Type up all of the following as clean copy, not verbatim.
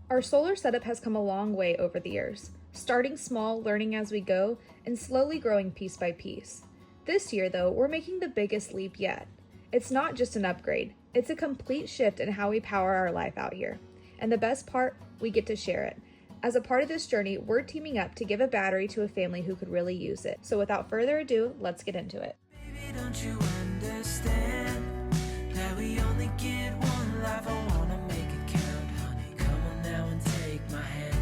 Our solar setup has come a long way over the years, starting small, learning as we go, and slowly growing piece by piece. This year, though, we're making the biggest leap yet. It's not just an upgrade, it's a complete shift in how we power our life out here. And the best part, we get to share it. As a part of this journey, we're teaming up to give a battery to a family who could really use it. So without further ado, let's get into it. Baby, don't you understand that we only get one life? I wanna make it count, honey. Come on now and take my hand.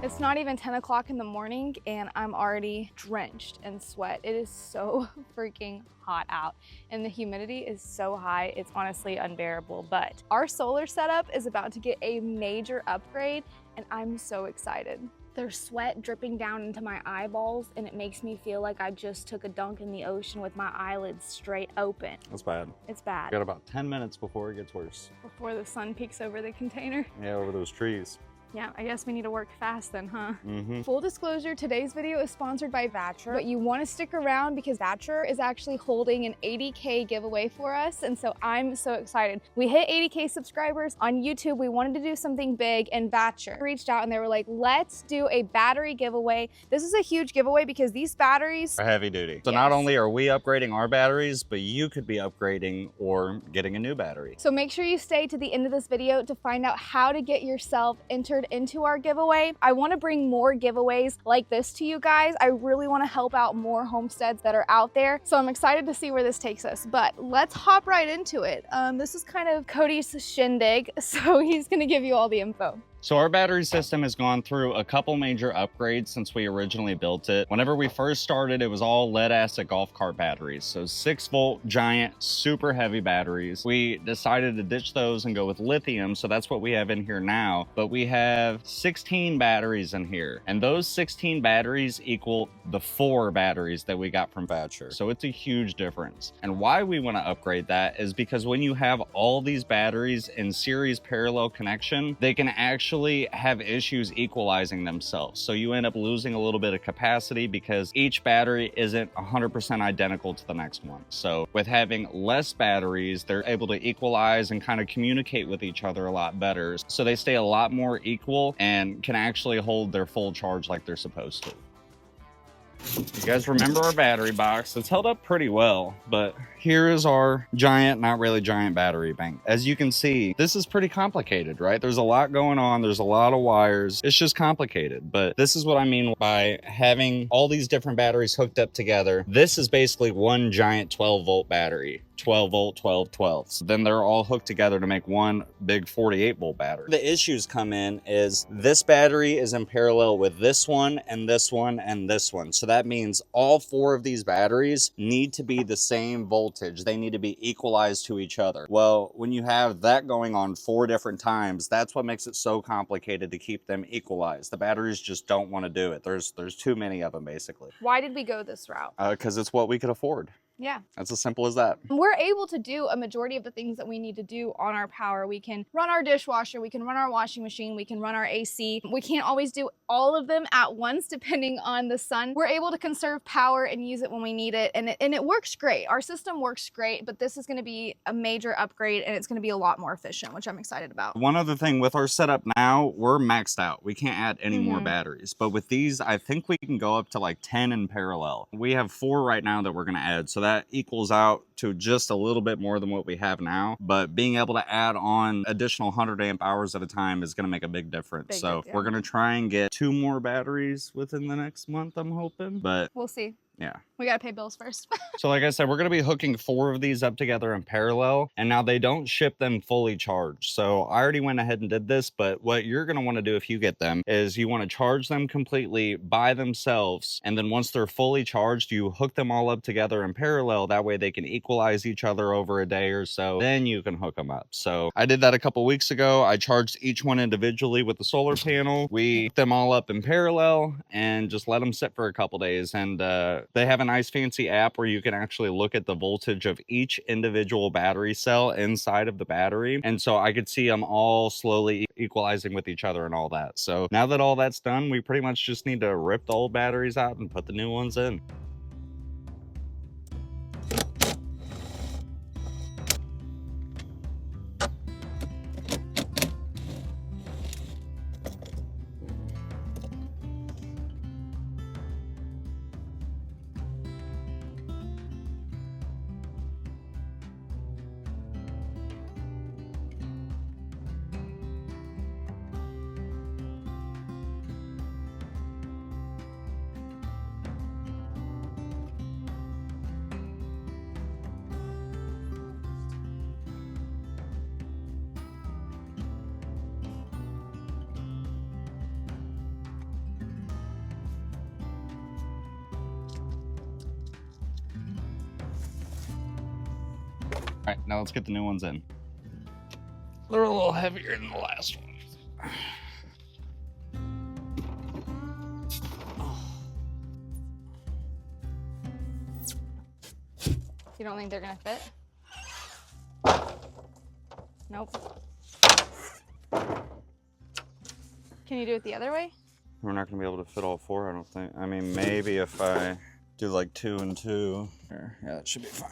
It's not even 10 o'clock in the morning and I'm already drenched in sweat. It is so freaking hot out and the humidity is so high, it's honestly unbearable. But our solar setup is about to get a major upgrade and I'm so excited. There's sweat dripping down into my eyeballs and it makes me feel like I just took a dunk in the ocean with my eyelids straight open. That's bad. It's bad. Got about 10 minutes before it gets worse. Before the sun peeks over the container. Yeah, over those trees. Yeah, I guess we need to work fast then, huh? Mm-hmm. Full disclosure, today's video is sponsored by Vatrer, but you want to stick around because Vatrer is actually holding an 80K giveaway for us, and so I'm so excited. We hit 80K subscribers on YouTube. We wanted to do something big, and Vatrer reached out and they were like, let's do a battery giveaway. This is a huge giveaway because these batteries are heavy duty. So Yes. Not only are we upgrading our batteries, but you could be upgrading or getting a new battery. So make sure you stay to the end of this video to find out how to get yourself entered into our giveaway. I want to bring more giveaways like this to you guys. I really want to help out more homesteads that are out there. So I'm excited to see where this takes us, but let's hop right into it. This is kind of Cody's shindig, so he's going to give you all the info. So our battery system has gone through a couple major upgrades since we originally built it. Whenever we first started, it was all lead acid golf cart batteries. So 6-volt, giant, super heavy batteries. We decided to ditch those and go with lithium. So that's what we have in here now. But we have 16 batteries in here. And those 16 batteries equal the 4 batteries that we got from Vatrer. So it's a huge difference. And why we want to upgrade that is because when you have all these batteries in series parallel connection, they can actually have issues equalizing themselves. So you end up losing a little bit of capacity because each battery isn't 100% identical to the next one. So with having less batteries, they're able to equalize and kind of communicate with each other a lot better. So they stay a lot more equal and can actually hold their full charge like they're supposed to. You guys remember our battery box? It's held up pretty well, but here is our giant, not really giant battery bank. As you can see, this is pretty complicated, right? There's a lot going on. There's a lot of wires. It's just complicated, but this is what I mean by having all these different batteries hooked up together. This is basically one giant 12-volt battery. 12 volt, 12, 12. So then they're all hooked together to make one big 48 volt battery. The issues come in is this battery is in parallel with this one and this one and this one. So that means all 4 of these batteries need to be the same voltage. They need to be equalized to each other. Well, when you have that going on 4 different times, that's what makes it so complicated to keep them equalized. The batteries just don't want to do it. There's too many of them basically. Why did we go this route? Because it's what we could afford. Yeah. That's as simple as that. We're able to do a majority of the things that we need to do on our power. We can run our dishwasher, we can run our washing machine, we can run our AC. We can't always do all of them at once depending on the sun. We're able to conserve power and use it when we need it, and it works great. Our system works great, but this is going to be a major upgrade and it's going to be a lot more efficient, which I'm excited about. One other thing with our setup now, we're maxed out. We can't add any more batteries, but with these, I think we can go up to like 10 in parallel. We have 4 right now that we're going to add, so that equals out to just a little bit more than what we have now, but being able to add on additional 100 amp hours at a time is going to make a big difference. We're going to try and get 2 more batteries within the next month, I'm hoping, but we'll see. Yeah. We gotta pay bills first. So like I said, we're gonna be hooking 4 of these up together in parallel, and now they don't ship them fully charged. So I already went ahead and did this, but what you're gonna wanna do if you get them is you wanna charge them completely by themselves, and then once they're fully charged, you hook them all up together in parallel. That way they can equalize each other over a day or so, then you can hook them up. So I did that a couple weeks ago. I charged each one individually with the solar panel. We hooked them all up in parallel and just let them sit for a couple days, and they have a nice fancy app where you can actually look at the voltage of each individual battery cell inside of the battery. And so I could see them all slowly equalizing with each other and all that. So now that all that's done, we pretty much just need to rip the old batteries out and put the new ones in. All right, now let's get the new ones in. They're a little heavier than the last one. You don't think they're gonna fit? Nope. Can you do it the other way? We're not gonna be able to fit all 4, I don't think. I mean, maybe if I do like 2 and 2. Here, yeah, that should be fine.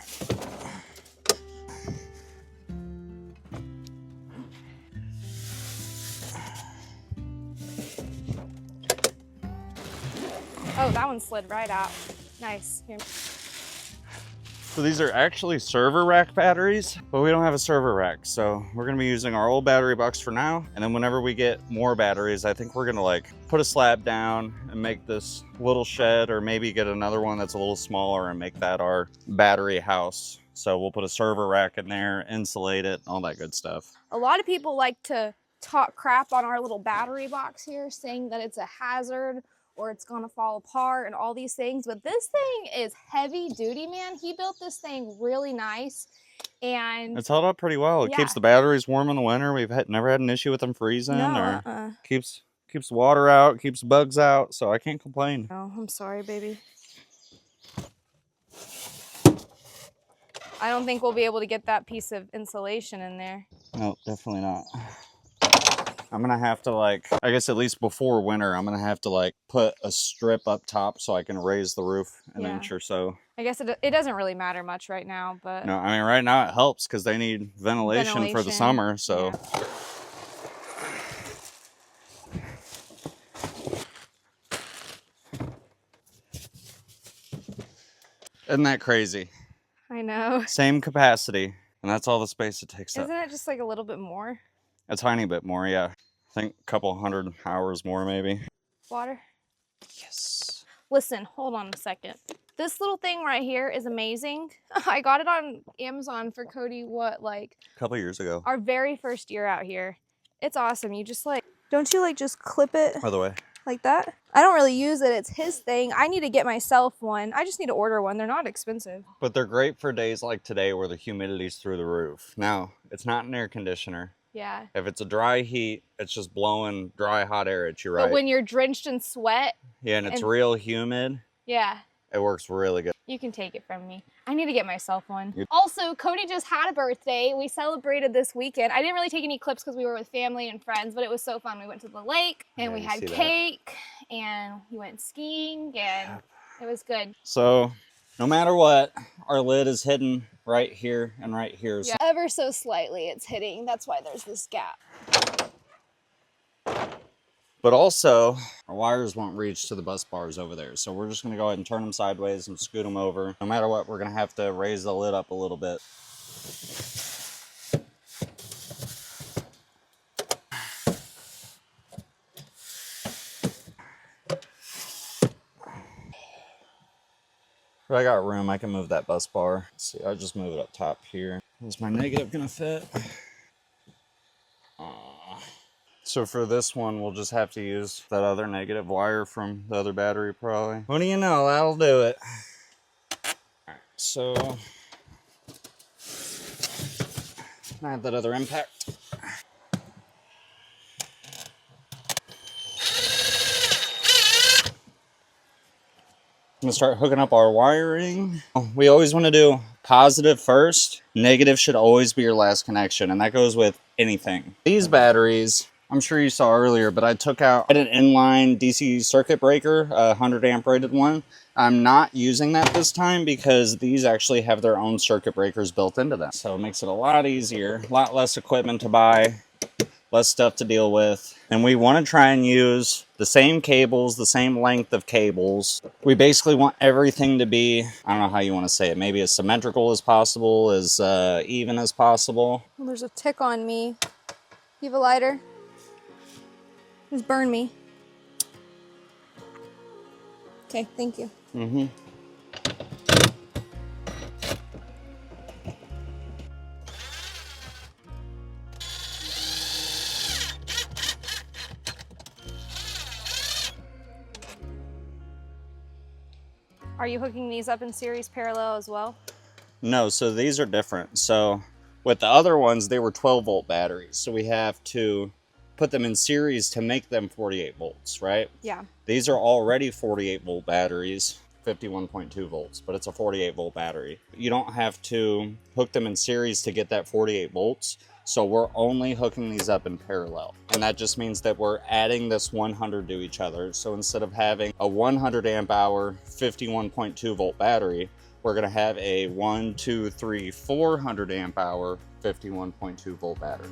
Oh, that one slid right out. Nice. Here. So these are actually server rack batteries, but we don't have a server rack. So we're gonna be using our old battery box for now. And then whenever we get more batteries, I think we're gonna like put a slab down and make this little shed, or maybe get another one that's a little smaller and make that our battery house. So we'll put a server rack in there, insulate it, all that good stuff. A lot of people like to talk crap on our little battery box here, saying that it's a hazard or it's gonna fall apart and all these things, but this thing is heavy duty, man. He built this thing really nice, and it's held up pretty well. It yeah. Keeps the batteries warm in the winter. We've never had an issue with them freezing, no, or keeps water out, keeps bugs out, so I can't complain. Oh, I'm sorry, baby. I don't think we'll be able to get that piece of insulation in there. No, definitely not. I'm gonna have to, like, I guess at least before winter, I'm gonna have to like put a strip up top so I can raise the roof an inch or so. I guess it doesn't really matter much right now, but no, I mean right now it helps because they need ventilation for the summer. So isn't that crazy? I know. Same capacity, and that's all the space it takes up. Isn't it just like a little bit more? A tiny bit more, yeah. I think a couple 100 hours more, maybe. Water? Yes. Listen, hold on a second. This little thing right here is amazing. I got it on Amazon for Cody, like a couple years ago. Our very first year out here. It's awesome. You just like, don't you like just clip it? By the way. Like that? I don't really use it. It's his thing. I need to get myself one. I just need to order one. They're not expensive. But they're great for days like today where the humidity's through the roof. Now, it's not an air conditioner. Yeah. If it's a dry heat, it's just blowing dry hot air at you, right? But when you're drenched in sweat. Yeah, and it's real humid. Yeah. It works really good. You can take it from me. I need to get myself one. Also, Cody just had a birthday. We celebrated this weekend. I didn't really take any clips because we were with family and friends, but it was so fun. We went to the lake and we had cake and we went skiing and it was good. So no matter what, our lid is hidden right here and right here. Yeah, ever so slightly it's hitting. That's why there's this gap. But also, our wires won't reach to the bus bars over there. So we're just gonna go ahead and turn them sideways and scoot them over. No matter what, we're gonna have to raise the lid up a little bit. If I got room, I can move that bus bar. Let's see, I'll just move it up top here. Is my negative gonna fit? So for this one, we'll just have to use that other negative wire from the other battery probably. What do you know, that'll do it. Alright, so I have that other impact. I'm gonna start hooking up our wiring. We always want to do positive first. Negative should always be your last connection, and that goes with anything. These batteries, I'm sure you saw earlier, but I took out an inline DC circuit breaker, a 100 amp rated one. I'm not using that this time because these actually have their own circuit breakers built into them. So it makes it a lot easier, a lot less equipment to buy, less stuff to deal with. And we want to try and use the same cables, the same length of cables. We basically want everything to be, I don't know how you want to say it, maybe as symmetrical as possible, as even as possible. Well, there's a tick on me. You have a lighter? Just burn me. Okay, thank you. Mm-hmm. Are you hooking these up in series parallel as well? No, so these are different. So with the other ones, they were 12 volt batteries. So we have to put them in series to make them 48 volts, right? Yeah. These are already 48 volt batteries, 51.2 volts, but it's a 48 volt battery. You don't have to hook them in series to get that 48 volts. So we're only hooking these up in parallel. And that just means that we're adding this 100 to each other. So instead of having a 100 amp hour, 51.2 volt battery, we're gonna have a 400 amp hour, 51.2 volt battery.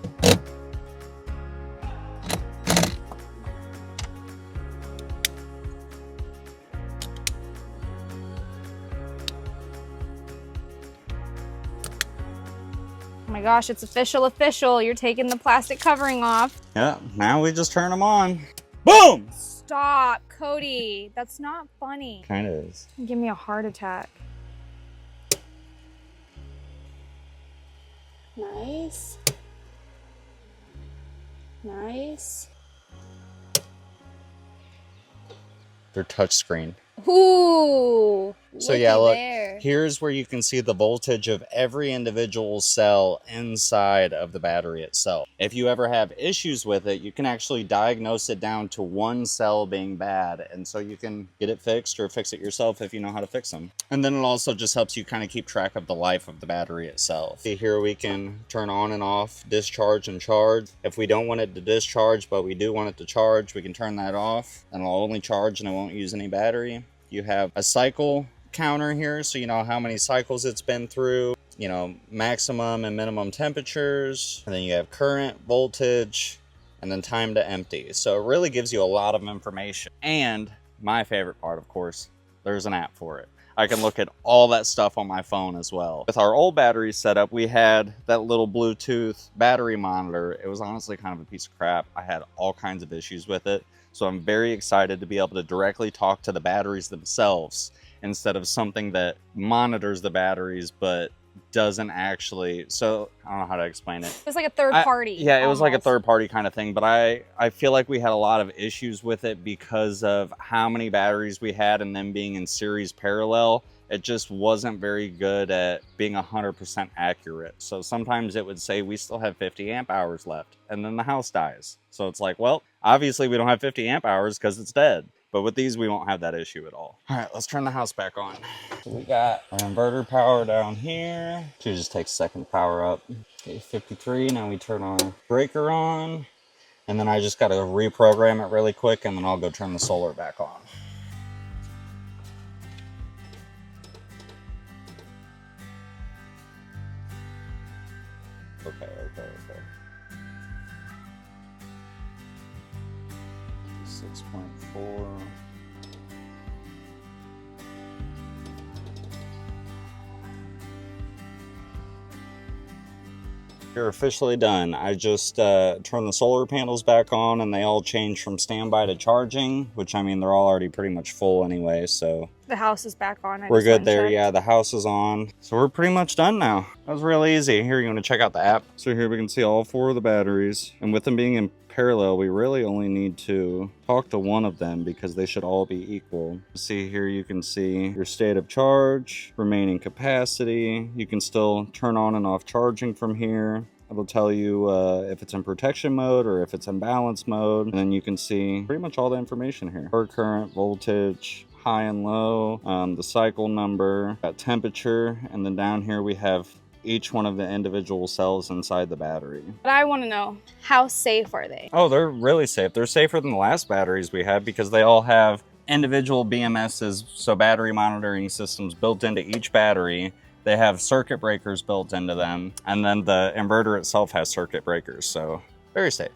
Oh my gosh, it's official. You're taking the plastic covering off. Yeah, now we just turn them on. Boom! Stop, Cody. That's not funny. Kind of is. Give me a heart attack. Nice. Nice. They're touchscreen. Ooh. So yeah, look, there. here's where you can see the voltage of every individual cell inside of the battery itself. If you ever have issues with it, you can actually diagnose it down to one cell being bad, and so you can get it fixed or fix it yourself if you know how to fix them. And then it also just helps you kind of keep track of the life of the battery itself. See here we can turn on and off, discharge and charge. If we don't want it to discharge, but we do want it to charge, we can turn that off, and it'll only charge and it won't use any battery. You have a cycle counter here, so you know how many cycles it's been through, you know, maximum and minimum temperatures, and then you have current, voltage, and then time to empty. So it really gives you a lot of information. And my favorite part, of course, there's an app for it. I can look at all that stuff on my phone as well. With our old battery setup, we had that little Bluetooth battery monitor. It was honestly kind of a piece of crap. I had all kinds of issues with it. So I'm very excited to be able to directly talk to the batteries themselves instead of something that monitors the batteries but doesn't actually. So I don't know how to explain it. It was like a third party. Yeah, it was like a almost. third party kind of thing, but I feel like we had a lot of issues with it because of how many batteries we had and them being in series parallel. It just wasn't very good at being 100% accurate. So sometimes it would say we still have 50 amp hours left, and then the house dies. So it's like, well, obviously we don't have 50 amp hours because it's dead. But with these, we won't have that issue at all. All right, let's turn the house back on. So we got our inverter power down here. Should just take a second to power up. Okay, 53, now we turn our breaker on. And then I just gotta reprogram it really quick, and then I'll go turn the solar back on. Okay. 6.4. You're officially done. I just turned the solar panels back on, and they all changed from standby to charging, which, I mean, they're all already pretty much full anyway, so. The house is back on. We're good there. Yeah, the house is on. So we're pretty much done now. That was really easy. Here, you want to check out the app? So here we can see all 4 of the batteries, and with them being in parallel, we really only need to talk to one of them because they should all be equal. See here, you can see your state of charge, remaining capacity. You can still turn on and off charging from here. It'll tell you if it's in protection mode or if it's in balance mode. And then you can see pretty much all the information here. Per current, voltage, high and low, the cycle number, got temperature, and then down here we have each one of the individual cells inside the battery. But I want to know, how safe are they? Oh, they're really safe. They're safer than the last batteries we had because they all have individual BMSs, so battery monitoring systems built into each battery. They have circuit breakers built into them, and then the inverter itself has circuit breakers, so very safe.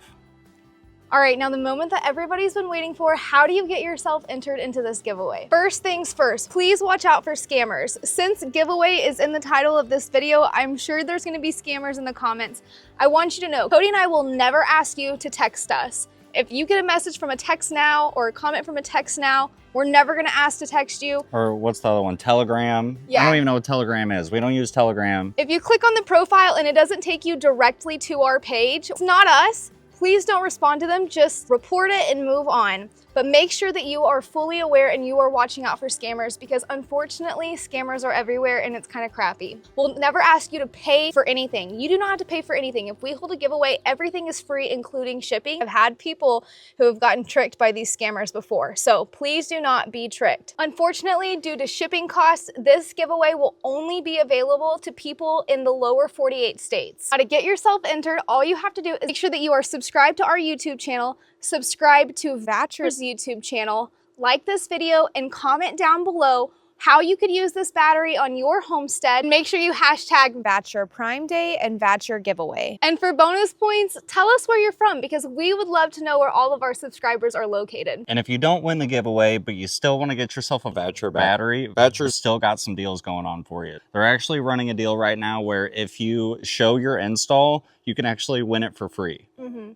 All right, now the moment that everybody's been waiting for, how do you get yourself entered into this giveaway? First things first, please watch out for scammers. Since giveaway is in the title of this video, I'm sure there's gonna be scammers in the comments. I want you to know, Cody and I will never ask you to text us. If you get a message from a text now or a comment from a text now, we're never gonna ask to text you. Or what's the other one? Telegram? Yeah. I don't even know what Telegram is. We don't use Telegram. If you click on the profile and it doesn't take you directly to our page, it's not us. Please don't respond to them, just report it and move on. But make sure that you are fully aware and you are watching out for scammers because unfortunately, scammers are everywhere and it's kind of crappy. We'll never ask you to pay for anything. You do not have to pay for anything. If we hold a giveaway, everything is free, including shipping. I've had people who have gotten tricked by these scammers before, so please do not be tricked. Unfortunately, due to shipping costs, this giveaway will only be available to people in the lower 48 states. Now, to get yourself entered, all you have to do is make sure that you are subscribed to our YouTube channel, subscribe to Vatrer's YouTube channel, like this video, and comment down below how you could use this battery on your homestead. Make sure you hashtag Vatrer Prime Day and Vatrer Giveaway. And for bonus points, tell us where you're from because we would love to know where all of our subscribers are located. And if you don't win the giveaway, but you still want to get yourself a Vatrer battery, Vatrer's still got some deals going on for you. They're actually running a deal right now where if you show your install, you can actually win it for free.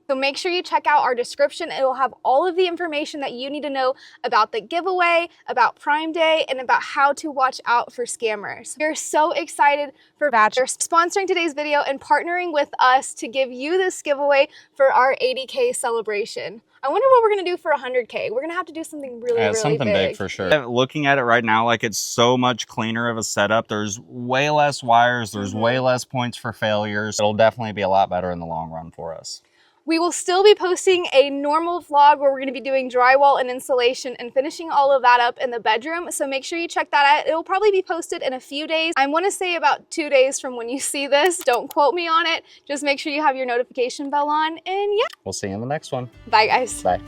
So make sure you check out our description. It will have all of the information that you need to know about the giveaway, about Prime Day, and about how to watch out for scammers. We're so excited for Vatrer sponsoring today's video and partnering with us to give you this giveaway for our 80K celebration. I wonder what we're gonna do for 100K. We're gonna have to do something really something big for sure. Looking at it right now, like it's so much cleaner of a setup. There's way less wires. There's way less points for failures. It'll definitely be a lot better in the long run for us. We will still be posting a normal vlog where we're gonna be doing drywall and insulation and finishing all of that up in the bedroom. So make sure you check that out. It'll probably be posted in a few days. I wanna say about 2 days from when you see this. Don't quote me on it. Just make sure you have your notification bell on and yeah. We'll see you in the next one. Bye guys. Bye.